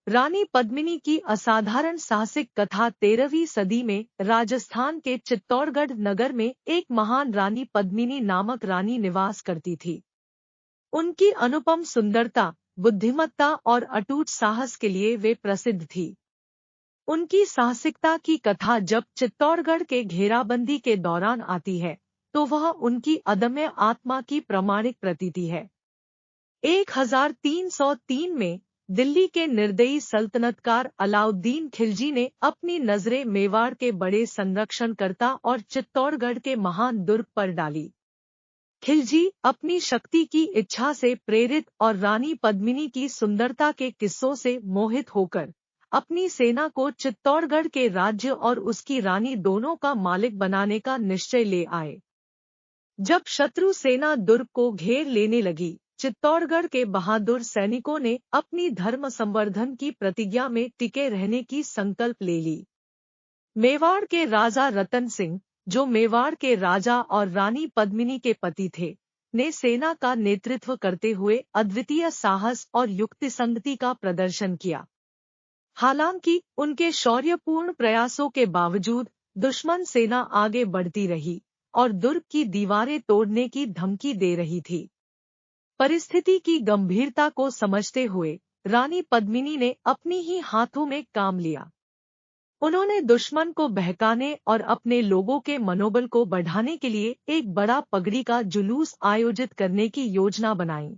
रानी पद्मिनी की असाधारण साहसिक कथा 13वीं सदी में राजस्थान के चित्तौड़गढ़ नगर में एक महान रानी पद्मिनी नामक रानी निवास करती थी। उनकी अनुपम सुंदरता, बुद्धिमत्ता और अटूट साहस के लिए वे प्रसिद्ध थी। उनकी साहसिकता की कथा जब चित्तौड़गढ़ के घेराबंदी के दौरान आती है, तो वह उनकी अदम्य आत्मा की प्रामाणिक प्रतीति है। 1303 में दिल्ली के निर्दयी सल्तनतकार अलाउद्दीन खिलजी ने अपनी नजरें मेवाड़ के बड़े संरक्षणकर्ता और चित्तौड़गढ़ के महान दुर्ग पर डाली। खिलजी अपनी शक्ति की इच्छा से प्रेरित और रानी पद्मिनी की सुंदरता के किस्सों से मोहित होकर अपनी सेना को चित्तौड़गढ़ के राज्य और उसकी रानी दोनों का मालिक बनाने का निश्चय ले आए। जब शत्रु सेना दुर्ग को घेर लेने लगी, चित्तौड़गढ़ के बहादुर सैनिकों ने अपनी धर्म संवर्धन की प्रतिज्ञा में टिके रहने की संकल्प ले ली। मेवाड़ के राजा रतन सिंह, जो मेवाड़ के राजा और रानी पद्मिनी के पति थे, ने सेना का नेतृत्व करते हुए अद्वितीय साहस और युक्तिसंगति का प्रदर्शन किया। हालांकि उनके शौर्यपूर्ण प्रयासों के बावजूद दुश्मन सेना आगे बढ़ती रही और दुर्ग की दीवारें तोड़ने की धमकी दे रही थी। परिस्थिति की गंभीरता को समझते हुए रानी पद्मिनी ने अपनी ही हाथों में काम लिया। उन्होंने दुश्मन को बहकाने और अपने लोगों के मनोबल को बढ़ाने के लिए एक बड़ा पगड़ी का जुलूस आयोजित करने की योजना बनाई।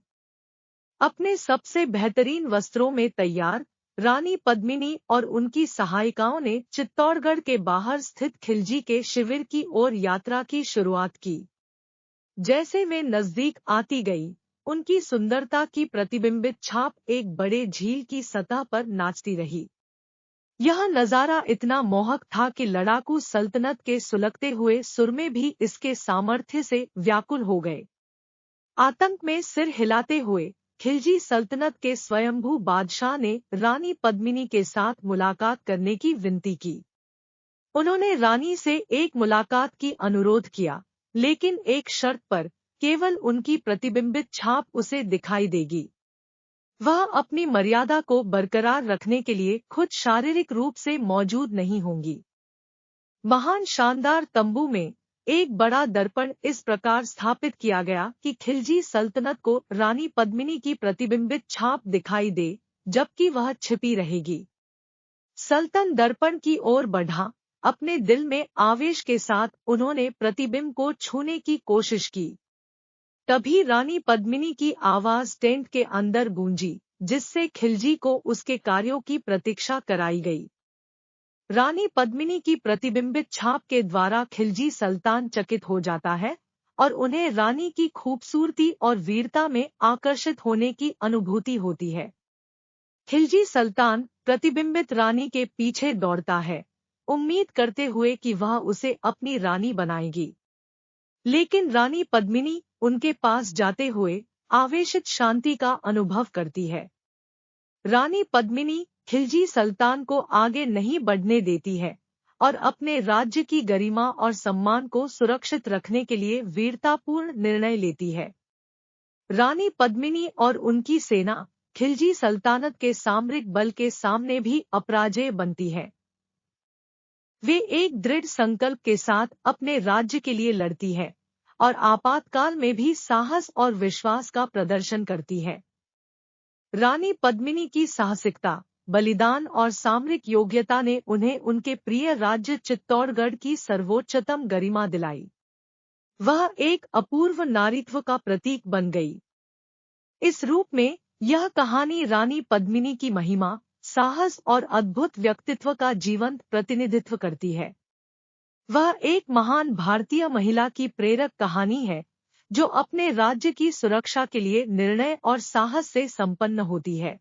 अपने सबसे बेहतरीन वस्त्रों में तैयार रानी पद्मिनी और उनकी सहायिकाओं ने चित्तौड़गढ़ के बाहर स्थित खिलजी के शिविर की ओर यात्रा की शुरुआत की। जैसे वे नजदीक आती गई, उनकी सुंदरता की प्रतिबिंबित छाप एक बड़े झील की सतह पर नाचती रही। यह नजारा इतना मोहक था कि लड़ाकू सल्तनत के सुलगते हुए सुरमे भी इसके सामर्थ्य से व्याकुल हो गए। आतंक में सिर हिलाते हुए खिलजी सल्तनत के स्वयंभू बादशाह ने रानी पद्मिनी के साथ मुलाकात करने की विनती की। उन्होंने रानी से एक मुलाकात की अनुरोध किया, लेकिन एक शर्त पर, केवल उनकी प्रतिबिंबित छाप उसे दिखाई देगी। वह अपनी मर्यादा को बरकरार रखने के लिए खुद शारीरिक रूप से मौजूद नहीं होंगी। महान शानदार तंबू में एक बड़ा दर्पण इस प्रकार स्थापित किया गया कि खिलजी सल्तनत को रानी पद्मिनी की प्रतिबिंबित छाप दिखाई दे, जबकि वह छिपी रहेगी। सल्तन दर्पण की ओर बढ़ा। अपने दिल में आवेश के साथ उन्होंने प्रतिबिंब को छूने की कोशिश की। तभी रानी पद्मिनी की आवाज टेंट के अंदर गूंजी, जिससे खिलजी को उसके कार्यों की प्रतीक्षा कराई गई। रानी पद्मिनी की प्रतिबिंबित छाप के द्वारा खिलजी सल्तान चकित हो जाता है और उन्हें रानी की खूबसूरती और वीरता में आकर्षित होने की अनुभूति होती है। खिलजी सल्तान प्रतिबिंबित रानी के पीछे दौड़ता है, उम्मीद करते हुए कि वह उसे अपनी रानी बनाएगी। लेकिन रानी पद्मिनी उनके पास जाते हुए आवेशित शांति का अनुभव करती है। रानी पद्मिनी खिलजी सल्तान को आगे नहीं बढ़ने देती है और अपने राज्य की गरिमा और सम्मान को सुरक्षित रखने के लिए वीरतापूर्ण निर्णय लेती है। रानी पद्मिनी और उनकी सेना खिलजी सल्तनत के सामरिक बल के सामने भी अपराजेय बनती है। वे एक दृढ़ संकल्प के साथ अपने राज्य के लिए लड़ती है और आपातकाल में भी साहस और विश्वास का प्रदर्शन करती है। रानी पद्मिनी की साहसिकता, बलिदान और सामरिक योग्यता ने उन्हें उनके प्रिय राज्य चित्तौड़गढ़ की सर्वोच्चतम गरिमा दिलाई। वह एक अपूर्व नारीत्व का प्रतीक बन गई। इस रूप में यह कहानी रानी पद्मिनी की महिमा, साहस और अद्भुत व्यक्तित्व का जीवंत प्रतिनिधित्व करती है। वह एक महान भारतीय महिला की प्रेरक कहानी है, जो अपने राज्य की सुरक्षा के लिए निर्णय और साहस से संपन्न होती है।